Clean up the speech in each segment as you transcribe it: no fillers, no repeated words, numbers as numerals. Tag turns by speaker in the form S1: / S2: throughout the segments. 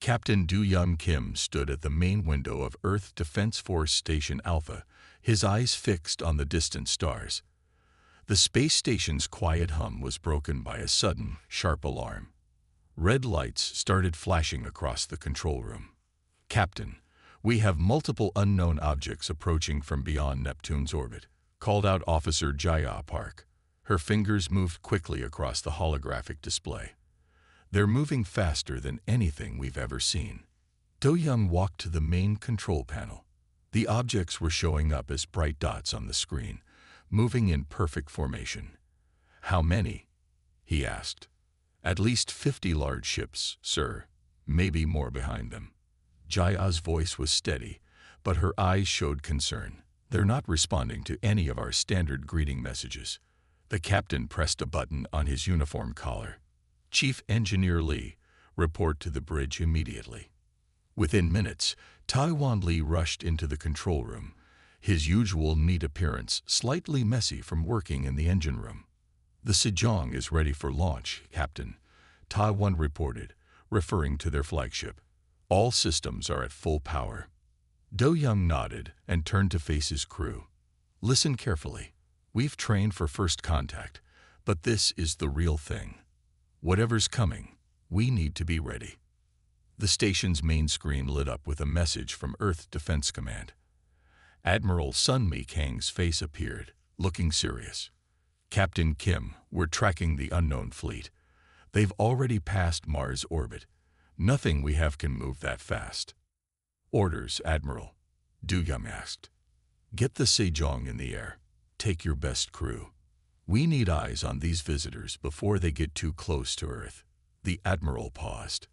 S1: Captain Do-Young Kim stood at the main window of Earth Defense Force Station Alpha, his eyes fixed on the distant stars. The space station's quiet hum was broken by a sudden, sharp alarm. Red lights started flashing across the control room. "Captain, we have multiple unknown objects approaching from beyond Neptune's orbit," called out Officer Jaya Park. Her fingers moved quickly across the holographic display. "They're moving faster than anything we've ever seen." Do-Young walked to the main control panel. The objects were showing up as bright dots on the screen, moving in perfect formation. "How many?" he asked. "At least 50 large ships, sir. Maybe more behind them." Jaya's voice was steady, but her eyes showed concern. "They're not responding to any of our standard greeting messages." The captain pressed a button on his uniform collar. "Chief Engineer Lee, report to the bridge immediately." Within minutes, Taiwan Lee rushed into the control room, his usual neat appearance slightly messy from working in the engine room. "The Sejong is ready for launch, Captain," Taiwan reported, referring to their flagship. "All systems are at full power." Do-Young nodded and turned to face his crew. "Listen carefully. We've trained for first contact, but this is the real thing. Whatever's coming, we need to be ready." The station's main screen lit up with a message from Earth Defense Command. Admiral Sun Mi-Kang's face appeared, looking serious. "Captain Kim, we're tracking the unknown fleet. They've already passed Mars' orbit. Nothing we have can move that fast." "Orders, Admiral," Do-Young asked. "Get the Sejong in the air. Take your best crew. We need eyes on these visitors before they get too close to Earth." The Admiral paused.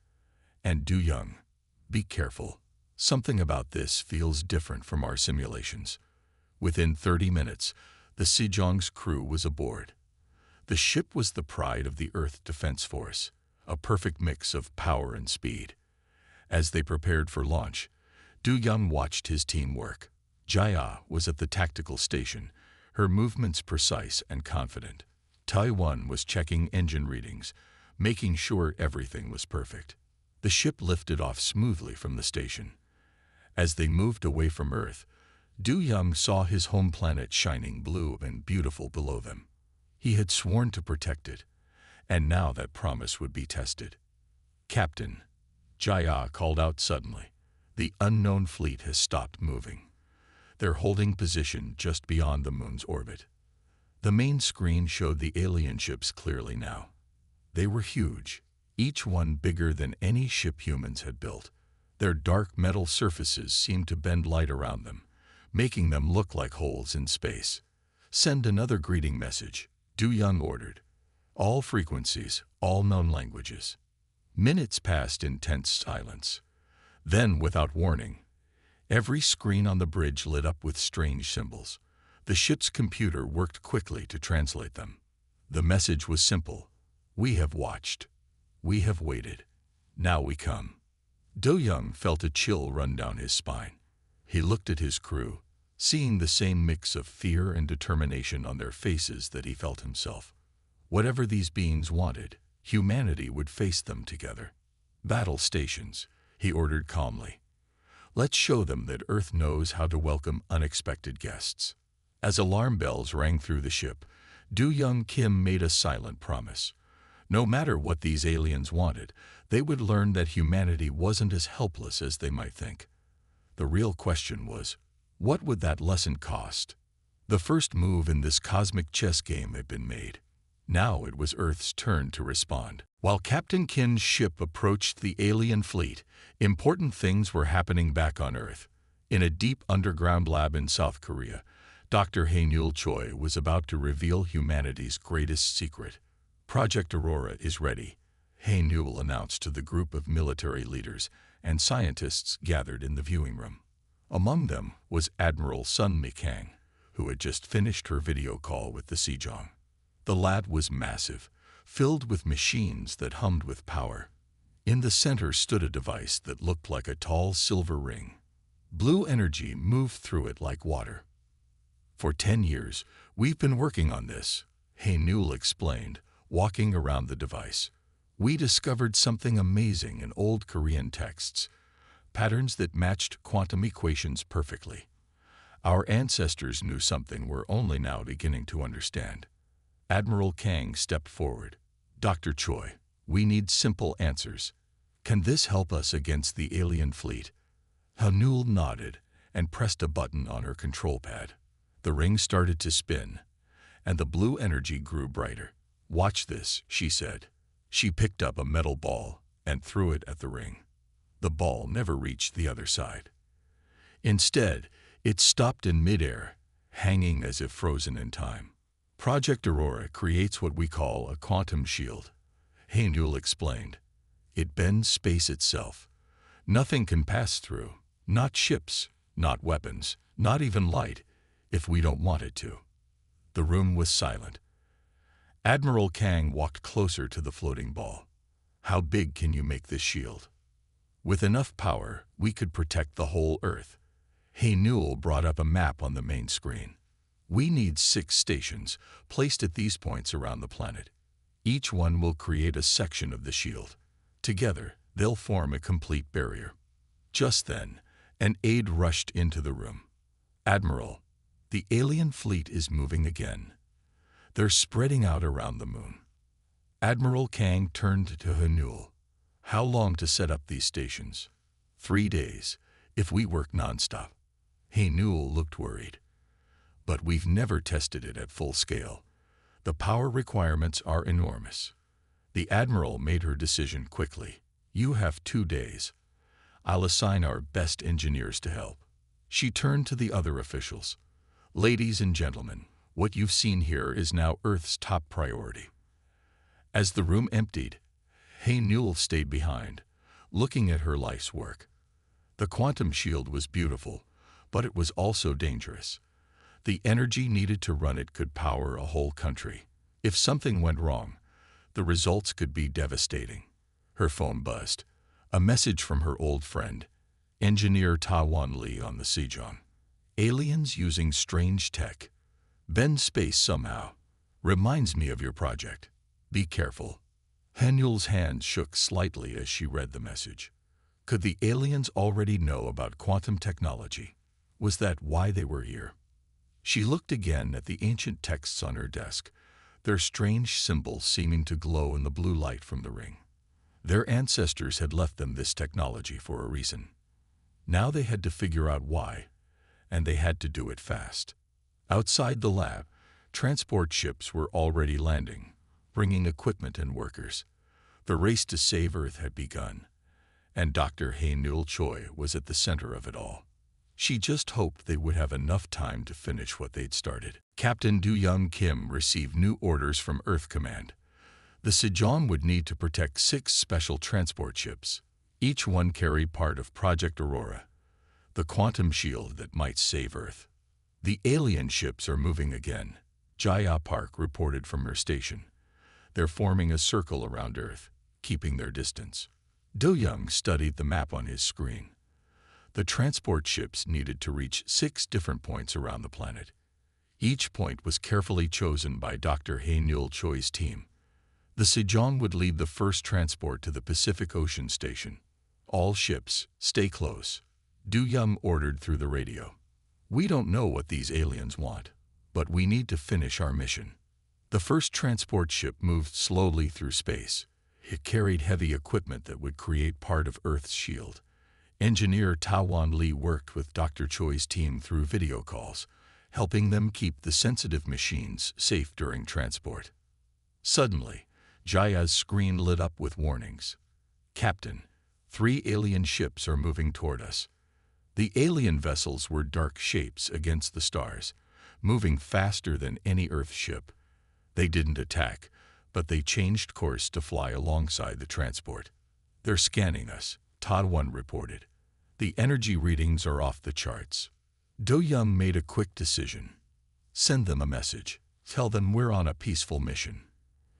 S1: "And Do-Young, be careful. Something about this feels different from our simulations." Within 30 minutes, the Sejong's crew was aboard. The ship was the pride of the Earth Defense Force, a perfect mix of power and speed. As they prepared for launch, Do-Young watched his team work. Jaya was at the tactical station, her movements precise and confident. Taiwan was checking engine readings, making sure everything was perfect. The ship lifted off smoothly from the station. As they moved away from Earth, Do-Young saw his home planet shining blue and beautiful below them. He had sworn to protect it, and now that promise would be tested. "Captain," Jaya called out suddenly, "the unknown fleet has stopped moving. They're holding position just beyond the moon's orbit." The main screen showed the alien ships clearly now. They were huge, each one bigger than any ship humans had built. Their dark metal surfaces seemed to bend light around them, making them look like holes in space. "Send another greeting message," Do-Young ordered. "All frequencies, all known languages." Minutes passed in tense silence. Then, without warning, every screen on the bridge lit up with strange symbols. The ship's computer worked quickly to translate them. The message was simple: "We have watched. We have waited. Now we come." Do-Young felt a chill run down his spine. He looked at his crew, seeing the same mix of fear and determination on their faces that he felt himself. Whatever these beings wanted, humanity would face them together. "Battle stations," he ordered calmly. "Let's show them that Earth knows how to welcome unexpected guests." As alarm bells rang through the ship, Do-Young Kim made a silent promise. No matter what these aliens wanted, they would learn that humanity wasn't as helpless as they might think. The real question was, what would that lesson cost? The first move in this cosmic chess game had been made. Now it was Earth's turn to respond. While Captain Kin's ship approached the alien fleet, important things were happening back on Earth. In a deep underground lab in South Korea, Dr. Hae-Nul Choi was about to reveal humanity's greatest secret. "Project Aurora is ready," Hae-Nul announced to the group of military leaders and scientists gathered in the viewing room. Among them was Admiral Sun Mi-Kang, who had just finished her video call with the Sejong. The lab was massive, filled with machines that hummed with power. In the center stood a device that looked like a tall silver ring. Blue energy moved through it like water. "For 10 years, we've been working on this," Hae-Nul explained, walking around the device. We discovered something amazing in old Korean texts, patterns that matched quantum equations perfectly. Our ancestors knew something we're only now beginning to understand. Admiral Kang stepped forward. Dr. Choi, we need simple answers. Can this help us against the alien fleet? Hanul nodded and pressed a button on her control pad. The ring started to spin, and the blue energy grew brighter. Watch this, she said. She picked up a metal ball and threw it at the ring. The ball never reached the other side. Instead, it stopped in midair, hanging as if frozen in time. Project Aurora creates what we call a quantum shield, Hanul explained. It bends space itself. Nothing can pass through, not ships, not weapons, not even light, if we don't want it to. The room was silent. Admiral Kang walked closer to the floating ball. How big can you make this shield? With enough power, we could protect the whole Earth. Hanul brought up a map on the main screen. We need 6 stations placed at these points around the planet. Each one will create a section of the shield. Together, they'll form a complete barrier. Just then, an aide rushed into the room. Admiral, the alien fleet is moving again. They're spreading out around the moon. Admiral Kang turned to Hanul. How long to set up these stations? 3 days, if we work nonstop. Hanul looked worried. But we've never tested it at full scale. The power requirements are enormous. The Admiral made her decision quickly. You have 2 days. I'll assign our best engineers to help. She turned to the other officials. Ladies and gentlemen, what you've seen here is now Earth's top priority. As the room emptied, Hanul stayed behind, looking at her life's work. The quantum shield was beautiful, but it was also dangerous. The energy needed to run it could power a whole country. If something went wrong, the results could be devastating. Her phone buzzed. A message from her old friend, engineer Ta-Wan Lee on the Sejong. Aliens using strange tech. Bend space somehow. Reminds me of your project. Be careful. Hanul's hand shook slightly as she read the message. Could the aliens already know about quantum technology? Was that why they were here? She looked again at the ancient texts on her desk, their strange symbols seeming to glow in the blue light from the ring. Their ancestors had left them this technology for a reason. Now they had to figure out why, and they had to do it fast. Outside the lab, transport ships were already landing, bringing equipment and workers. The race to save Earth had begun, and Dr. Hanul Choi was at the center of it all. She just hoped they would have enough time to finish what they'd started. Captain Do-Young Kim received new orders from Earth Command. The Sejong would need to protect 6 special transport ships. Each one carried part of Project Aurora, the quantum shield that might save Earth. The alien ships are moving again, Jaya Park reported from her station. They're forming a circle around Earth, keeping their distance. Do-Young studied the map on his screen. The transport ships needed to reach 6 different points around the planet. Each point was carefully chosen by Dr. Hanul Choi's team. The Sejong would lead the first transport to the Pacific Ocean Station. All ships, stay close. Do-Young ordered through the radio. We don't know what these aliens want, but we need to finish our mission. The first transport ship moved slowly through space. It carried heavy equipment that would create part of Earth's shield. Engineer Ta-Wan Lee worked with Dr. Choi's team through video calls, helping them keep the sensitive machines safe during transport. Suddenly, Jaya's screen lit up with warnings. Captain, 3 alien ships are moving toward us. The alien vessels were dark shapes against the stars, moving faster than any Earth ship. They didn't attack, but they changed course to fly alongside the transport. They're scanning us, Ta-Wan reported. The energy readings are off the charts. Do-Young made a quick decision. Send them a message. Tell them we're on a peaceful mission.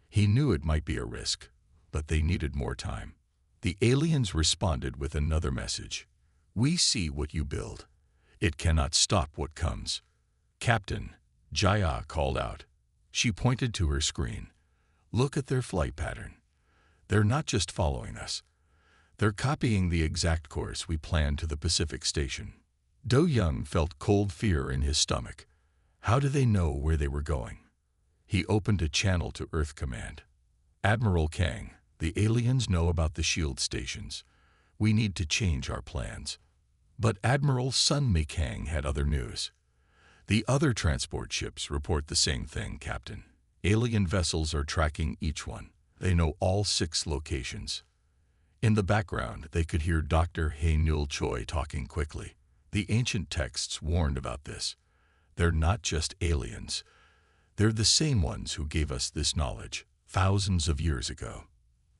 S1: He knew it might be a risk, but they needed more time. The aliens responded with another message. We see what you build. It cannot stop what comes. Captain, Jaya called out. She pointed to her screen. Look at their flight pattern. They're not just following us. They're copying the exact course we planned to the Pacific Station. Do Young felt cold fear in his stomach. How do they know where they were going? He opened a channel to Earth Command. Admiral Kang, the aliens know about the shield stations. We need to change our plans. But Admiral Sun Mi Kang had other news. The other transport ships report the same thing, Captain. Alien vessels are tracking each one. They know all 6 locations. In the background, they could hear Dr. Hae-Nul Choi talking quickly. The ancient texts warned about this. They're not just aliens. They're the same ones who gave us this knowledge thousands of years ago.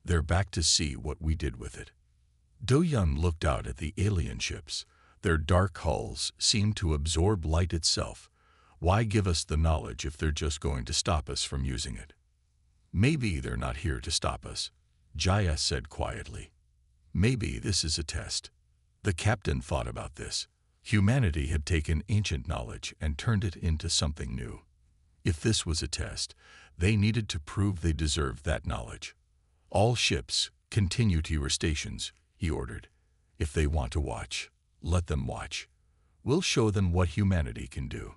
S1: They're back to see what we did with it. Do Young looked out at the alien ships. Their dark hulls seemed to absorb light itself. Why give us the knowledge if they're just going to stop us from using it? Maybe they're not here to stop us, Jaya said quietly. Maybe this is a test. The captain thought about this. Humanity had taken ancient knowledge and turned it into something new. If this was a test, they needed to prove they deserved that knowledge. All ships, continue to your stations, he ordered. If they want to watch, let them watch. We'll show them what humanity can do.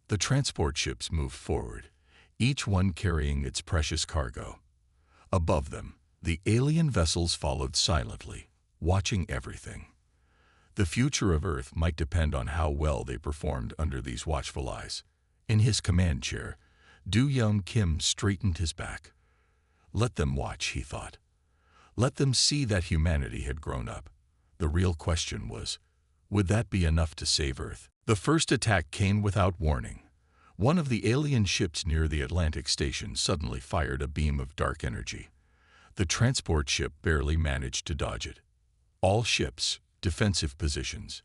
S1: The transport ships moved forward, each one carrying its precious cargo. Above them, the alien vessels followed silently, watching everything. The future of Earth might depend on how well they performed under these watchful eyes. In his command chair, Do Young Kim straightened his back. Let them watch, he thought. Let them see that humanity had grown up. The real question was, would that be enough to save Earth? The first attack came without warning. One of the alien ships near the Atlantic station suddenly fired a beam of dark energy. The transport ship barely managed to dodge it. All ships, defensive positions.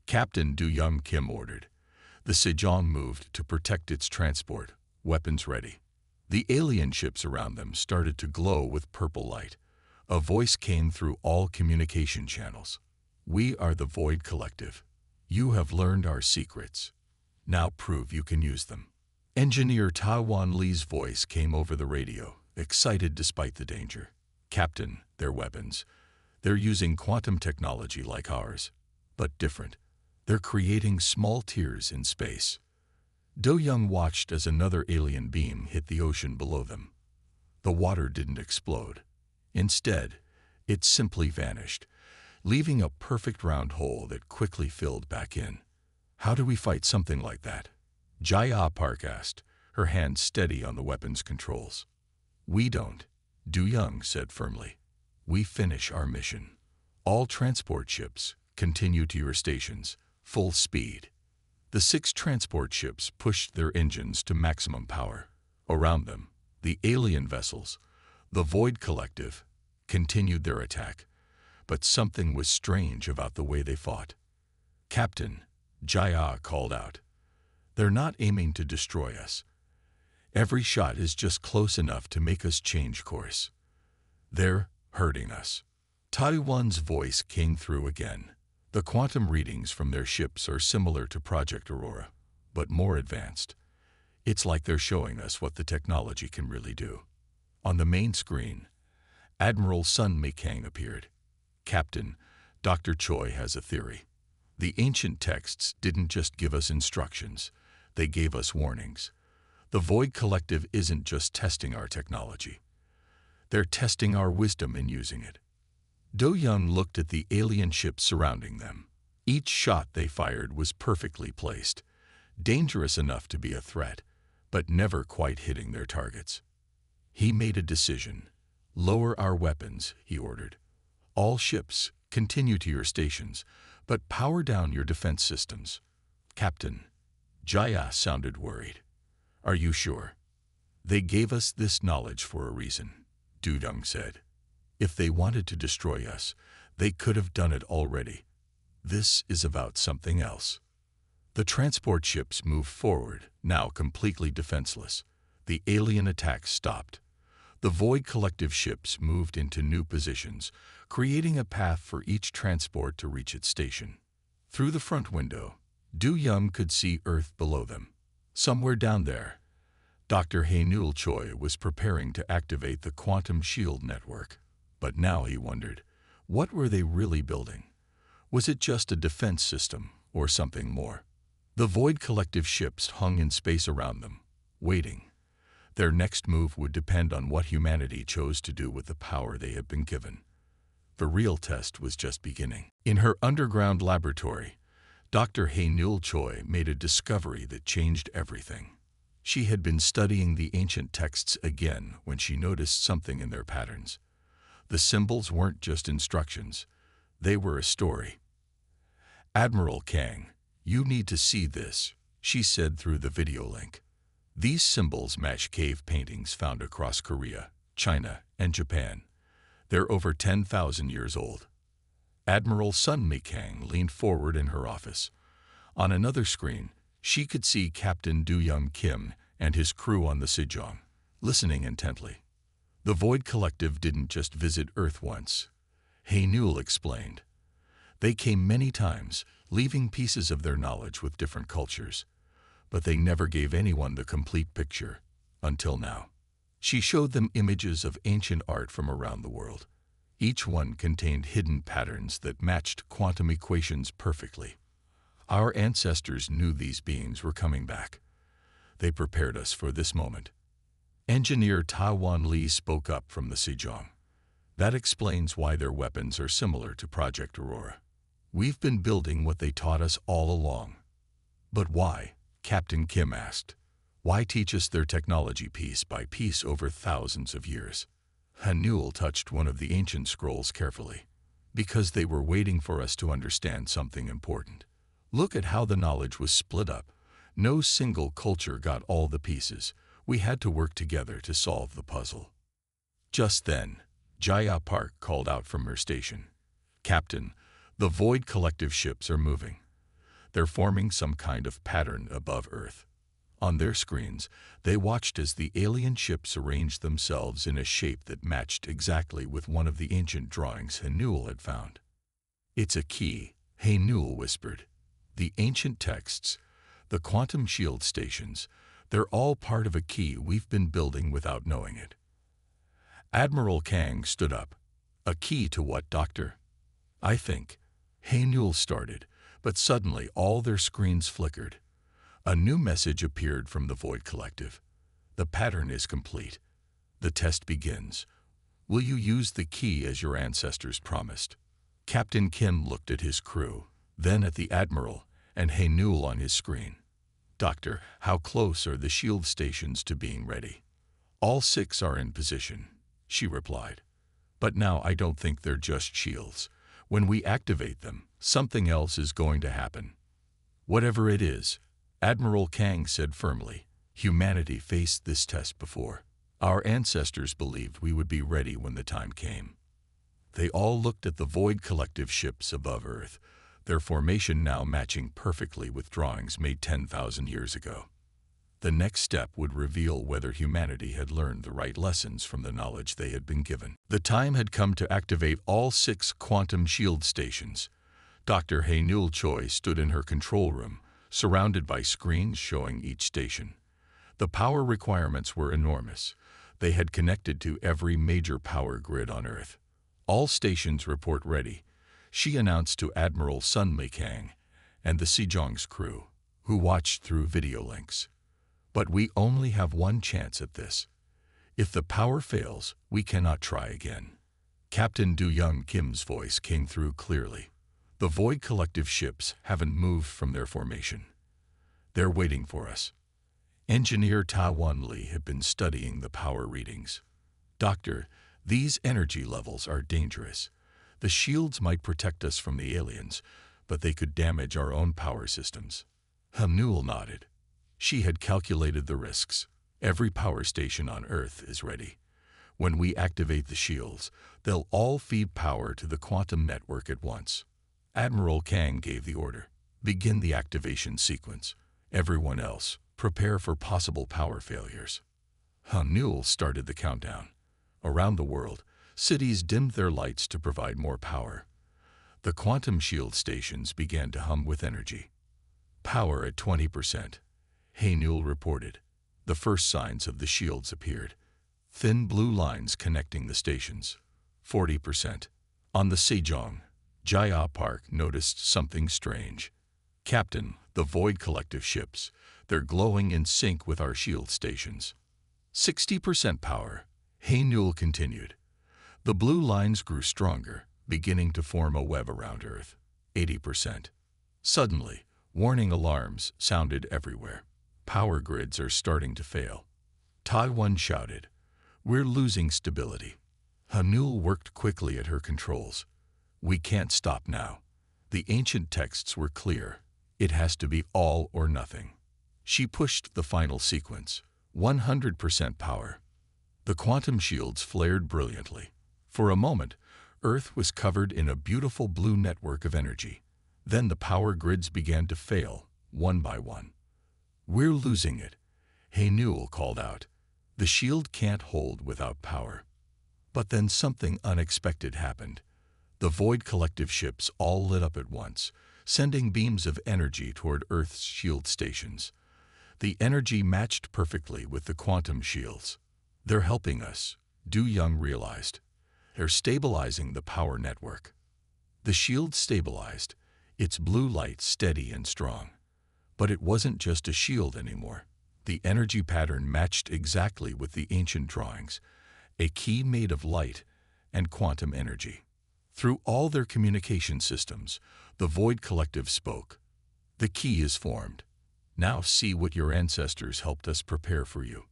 S1: Captain Do Young Kim ordered. The Sejong moved to protect its transport, weapons ready. The alien ships around them started to glow with purple light. A voice came through all communication channels. We are the Void Collective. You have learned our secrets. Now prove you can use them. Engineer Taiwan Lee's voice came over the radio, excited despite the danger. Captain, their weapons. They're using quantum technology like ours, but different. They're creating small tears in space. Do Young watched as another alien beam hit the ocean below them. The water didn't explode. Instead, it simply vanished, leaving a perfect round hole that quickly filled back in. How do we fight something like that? Jaya Park asked, her hand steady on the weapon's controls. We don't, Do Young said firmly. We finish our mission. All transport ships, continue to your stations, full speed. The 6 transport ships pushed their engines to maximum power. Around them, the alien vessels, the Void Collective, continued their attack. But something was strange about the way they fought. Captain, Jaya called out. They're not aiming to destroy us. Every shot is just close enough to make us change course. They're hurting us. Taiwan's voice came through again. The quantum readings from their ships are similar to Project Aurora, but more advanced. It's like they're showing us what the technology can really do. On the main screen, Admiral Sun Mi Kang appeared. Captain, Dr. Choi has a theory. The ancient texts didn't just give us instructions, they gave us warnings. The Void Collective isn't just testing our technology. They're testing our wisdom in using it. Do Young looked at the alien ships surrounding them. Each shot they fired was perfectly placed, dangerous enough to be a threat, but never quite hitting their targets. He made a decision. Lower our weapons, he ordered. All ships, continue to your stations, but power down your defense systems. Captain, Jaya sounded worried. Are you sure? They gave us this knowledge for a reason, Do Young said. If they wanted to destroy us, they could have done it already. This is about something else. The transport ships moved forward, now completely defenseless. The alien attacks stopped. The Void Collective ships moved into new positions, creating a path for each transport to reach its station. Through the front window, Do Young could see Earth below them. Somewhere down there, Dr. Hae-Nul Choi was preparing to activate the quantum shield network. But now he wondered, what were they really building? Was it just a defense system or something more? The Void Collective ships hung in space around them, waiting. Their next move would depend on what humanity chose to do with the power they had been given. The real test was just beginning. In her underground laboratory, Dr. Hae-Nul Choi made a discovery that changed everything. She had been studying the ancient texts again when she noticed something in their patterns. The symbols weren't just instructions, they were a story. "Admiral Kang, you need to see this," she said through the video link. "These symbols match cave paintings found across Korea, China, and Japan. They're over 10,000 years old." Admiral Sun Mi Kang leaned forward in her office. On another screen, she could see Captain Do-Young Kim and his crew on the Sejong, listening intently. The Void Collective didn't just visit Earth once. Hae-Nul explained. They came many times, leaving pieces of their knowledge with different cultures. But they never gave anyone the complete picture, until now. She showed them images of ancient art from around the world. Each one contained hidden patterns that matched quantum equations perfectly. Our ancestors knew these beings were coming back. They prepared us for this moment. Engineer Taiwan Lee spoke up from the Sejong. That explains why their weapons are similar to Project Aurora. We've been building what they taught us all along. But why? Captain Kim asked. Why teach us their technology piece by piece over thousands of years? Hae-Nul touched one of the ancient scrolls carefully. Because they were waiting for us to understand something important. Look at how the knowledge was split up. No single culture got all the pieces. We had to work together to solve the puzzle. Just then, Jaya Park called out from her station. "Captain, the Void Collective ships are moving. They're forming some kind of pattern above Earth." On their screens, they watched as the alien ships arranged themselves in a shape that matched exactly with one of the ancient drawings Hae-Nul had found. "It's a key," Hae-Nul whispered. "The ancient texts, the quantum shield stations, they're all part of a key we've been building without knowing it." Admiral Kang stood up. "A key to what, Doctor?" "I think," Hae-Nul started, but suddenly all their screens flickered. A new message appeared from the Void Collective. "The pattern is complete. The test begins. Will you use the key as your ancestors promised?" Captain Kim looked at his crew, then at the Admiral, and Hae-Nul on his screen. "Doctor, how close are the shield stations to being ready?" "All 6 are in position," she replied. "But now I don't think they're just shields. When we activate them, something else is going to happen." "Whatever it is," Admiral Kang said firmly, "humanity faced this test before. Our ancestors believed we would be ready when the time came." They all looked at the Void Collective ships above Earth, their formation now matching perfectly with drawings made 10,000 years ago. The next step would reveal whether humanity had learned the right lessons from the knowledge they had been given. The time had come to activate all 6 quantum shield stations. Dr. Hae-Nul Choi stood in her control room, surrounded by screens showing each station. The power requirements were enormous. They had connected to every major power grid on Earth. "All stations report ready," she announced to Admiral Sun Mi Kang and the Sejong's crew, who watched through video links. "But we only have one chance at this. If the power fails, we cannot try again." Captain Do-Young Kim's voice came through clearly. "The Void Collective ships haven't moved from their formation. They're waiting for us." Engineer Taiwan Lee had been studying the power readings. "Doctor, these energy levels are dangerous. The shields might protect us from the aliens, but they could damage our own power systems." Hae-Nul nodded. She had calculated the risks. Every power station on Earth is ready. When we activate the shields, they'll all feed power to the quantum network at once. Admiral Kang gave the order. "Begin the activation sequence. Everyone else, prepare for possible power failures." Hae-Nul started the countdown. Around the world, cities dimmed their lights to provide more power. The quantum shield stations began to hum with energy. "Power at 20%. Hae-Nul reported. The first signs of the shields appeared. Thin blue lines connecting the stations. 40%. On the Sejong, Jaya Park noticed something strange. Captain, the Void Collective ships, they're glowing in sync with our shield stations. 60% power, Haynul continued. The blue lines grew stronger, beginning to form a web around Earth. 80%. Suddenly, warning alarms sounded everywhere. Power grids are starting to fail. Taiwan shouted, "We're losing stability." Hanul worked quickly at her controls. "We can't stop now." The ancient texts were clear. It has to be all or nothing. She pushed the final sequence. 100% power. The quantum shields flared brilliantly. For a moment, Earth was covered in a beautiful blue network of energy. Then the power grids began to fail, one by one. "We're losing it," Haynul called out. "The shield can't hold without power." But then something unexpected happened. The Void Collective ships all lit up at once, sending beams of energy toward Earth's shield stations. The energy matched perfectly with the quantum shields. "They're helping us," Du Young realized. "They're stabilizing the power network." The shield stabilized, its blue light steady and strong. But it wasn't just a shield anymore. The energy pattern matched exactly with the ancient drawings, a key made of light and quantum energy. Through all their communication systems, the Void Collective spoke. "The key is formed. Now see what your ancestors helped us prepare for you."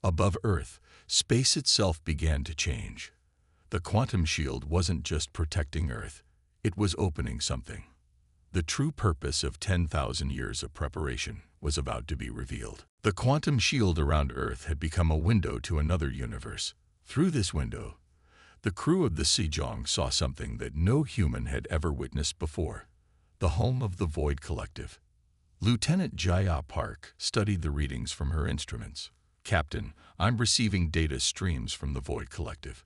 S1: Above Earth, space itself began to change. The quantum shield wasn't just protecting Earth, it was opening something. The true purpose of 10,000 years of preparation was about to be revealed. The quantum shield around Earth had become a window to another universe. Through this window, the crew of the Sejong saw something that no human had ever witnessed before: the home of the Void Collective. Lieutenant Jaya Park studied the readings from her instruments. "Captain, I'm receiving data streams from the Void Collective.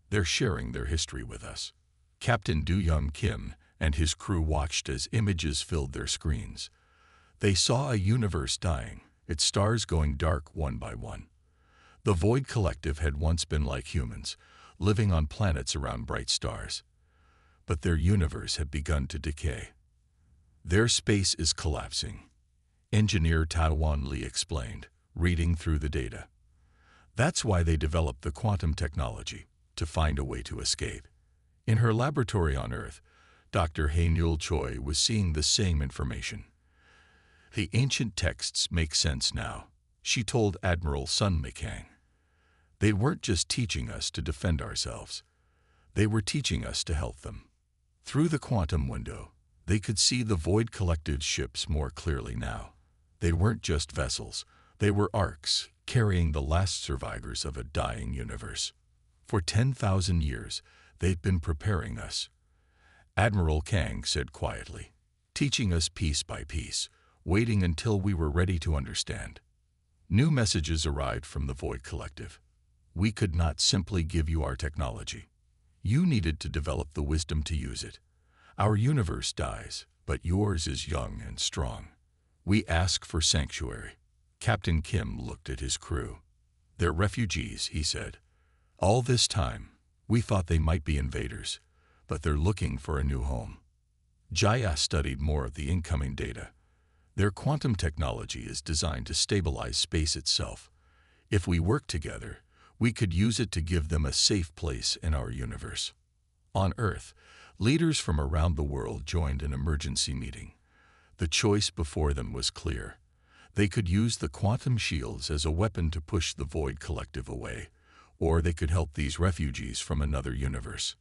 S1: They're sharing their history with us." Captain Du Young Kim and his crew watched as images filled their screens. They saw a universe dying, its stars going dark one by one. The Void Collective had once been like humans, living on planets around bright stars. But their universe had begun to decay. "Their space is collapsing," Engineer Taiwan Lee explained, reading through the data. "That's why they developed the quantum technology, to find a way to escape." In her laboratory on Earth, Dr. Haynul Choi was seeing the same information. "The ancient texts make sense now," she told Admiral Sun Mekang. "They weren't just teaching us to defend ourselves. They were teaching us to help them." Through the quantum window, they could see the Void Collective's ships more clearly now. They weren't just vessels, they were Orcs, carrying the last survivors of a dying universe. "For 10,000 years, they've been preparing us," Admiral Kang said quietly, "teaching us piece by piece, waiting until we were ready to understand." New messages arrived from the Void Collective. "We could not simply give you our technology. You needed to develop the wisdom to use it. Our universe dies, but yours is young and strong. We ask for sanctuary." Captain Kim looked at his crew. "They're refugees," he said. "All this time, we thought they might be invaders, but they're looking for a new home." Jaya studied more of the incoming data. Their quantum technology is designed to stabilize space itself. If we work together, we could use it to give them a safe place in our universe. On Earth, leaders from around the world joined an emergency meeting. The choice before them was clear. They could use the quantum shields as a weapon to push the Void Collective away, or they could help these refugees from another universe.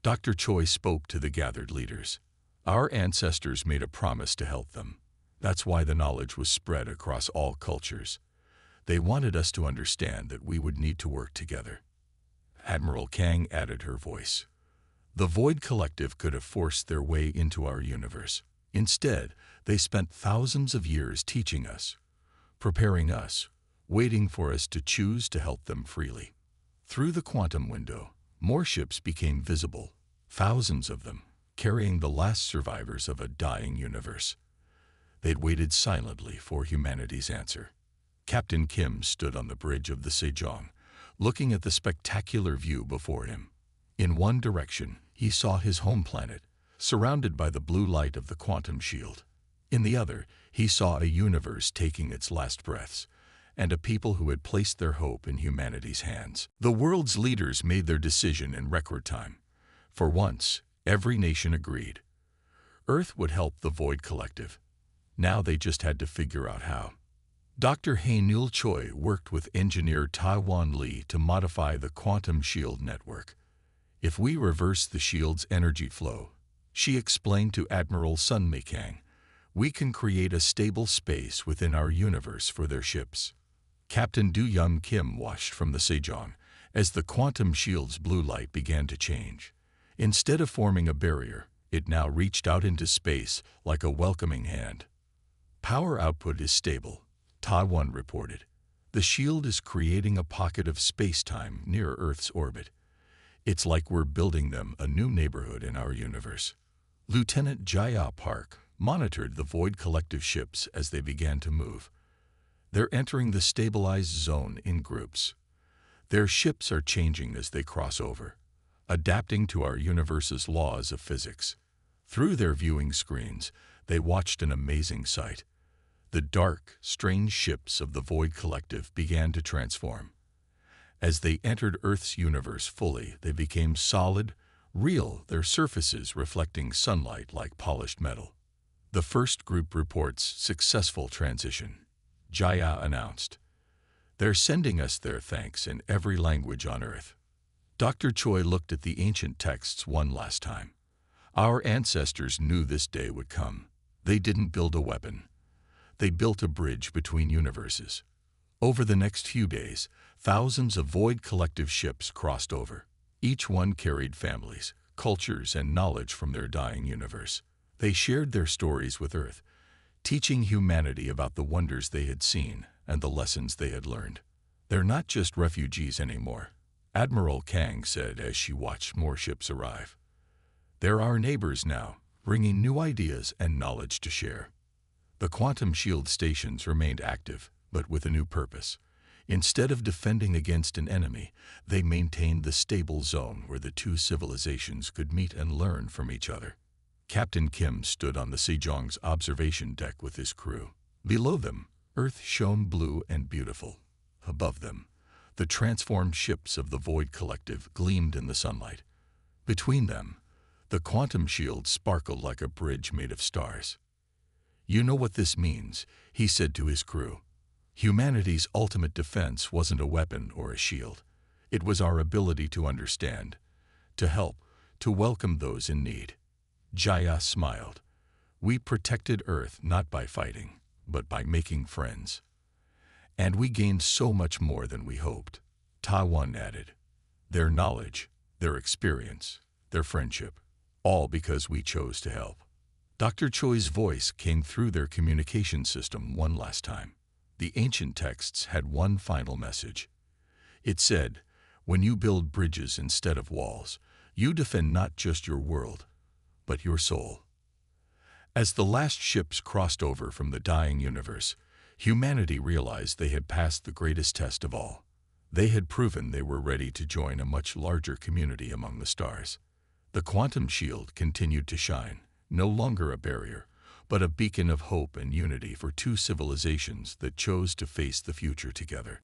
S1: Dr. Choi spoke to the gathered leaders. "Our ancestors made a promise to help them. That's why the knowledge was spread across all cultures. They wanted us to understand that we would need to work together." Admiral Kang added her voice. "The Void Collective could have forced their way into our universe. Instead, they spent thousands of years teaching us, preparing us, waiting for us to choose to help them freely." Through the quantum window, more ships became visible, thousands of them, carrying the last survivors of a dying universe. They'd waited silently for humanity's answer. Captain Kim stood on the bridge of the Sejong, looking at the spectacular view before him. In one direction, he saw his home planet, surrounded by the blue light of the quantum shield. In the other, he saw a universe taking its last breaths, and a people who had placed their hope in humanity's hands. The world's leaders made their decision in record time. For once, every nation agreed. Earth would help the Void Collective. Now they just had to figure out how. Dr. Hae-Nul Choi worked with engineer Taiwan Lee to modify the quantum shield network. If we reverse the shield's energy flow, she explained to Admiral Sun Mei-Kang, we can create a stable space within our universe for their ships. Captain Du-Young Kim watched from the Sejong as the quantum shield's blue light began to change. Instead of forming a barrier, it now reached out into space like a welcoming hand. Power output is stable, Taiwan reported. The shield is creating a pocket of space-time near Earth's orbit. It's like we're building them a new neighborhood in our universe. Lieutenant Jaya Park monitored the Void Collective ships as they began to move. They're entering the stabilized zone in groups. Their ships are changing as they cross over, adapting to our universe's laws of physics. Through their viewing screens, they watched an amazing sight. The dark, strange ships of the Void Collective began to transform. As they entered Earth's universe fully, they became solid, real, their surfaces reflecting sunlight like polished metal. The first group reports successful transition, Jaya announced. They're sending us their thanks in every language on Earth. Dr. Choi looked at the ancient texts one last time. Our ancestors knew this day would come. They didn't build a weapon. They built a bridge between universes. Over the next few days, thousands of Void Collective ships crossed over. Each one carried families, cultures, and knowledge from their dying universe. They shared their stories with Earth, teaching humanity about the wonders they had seen and the lessons they had learned. They're not just refugees anymore, Admiral Kang said as she watched more ships arrive. They're our neighbors now, bringing new ideas and knowledge to share. The quantum shield stations remained active, but with a new purpose. Instead of defending against an enemy, they maintained the stable zone where the two civilizations could meet and learn from each other. Captain Kim stood on the Sejong's observation deck with his crew. Below them, Earth shone blue and beautiful. Above them, the transformed ships of the Void Collective gleamed in the sunlight. Between them, the quantum shield sparkled like a bridge made of stars. You know what this means, he said to his crew. Humanity's ultimate defense wasn't a weapon or a shield. It was our ability to understand, to help, to welcome those in need. Jaya smiled. We protected Earth not by fighting, but by making friends. And we gained so much more than we hoped, Taiwan added. Their knowledge, their experience, their friendship, all because we chose to help. Dr. Choi's voice came through their communication system one last time. The ancient texts had one final message. It said, when you build bridges instead of walls, you defend not just your world, but your soul. As the last ships crossed over from the dying universe, humanity realized they had passed the greatest test of all. They had proven they were ready to join a much larger community among the stars. The quantum shield continued to shine, no longer a barrier, but a beacon of hope and unity for two civilizations that chose to face the future together.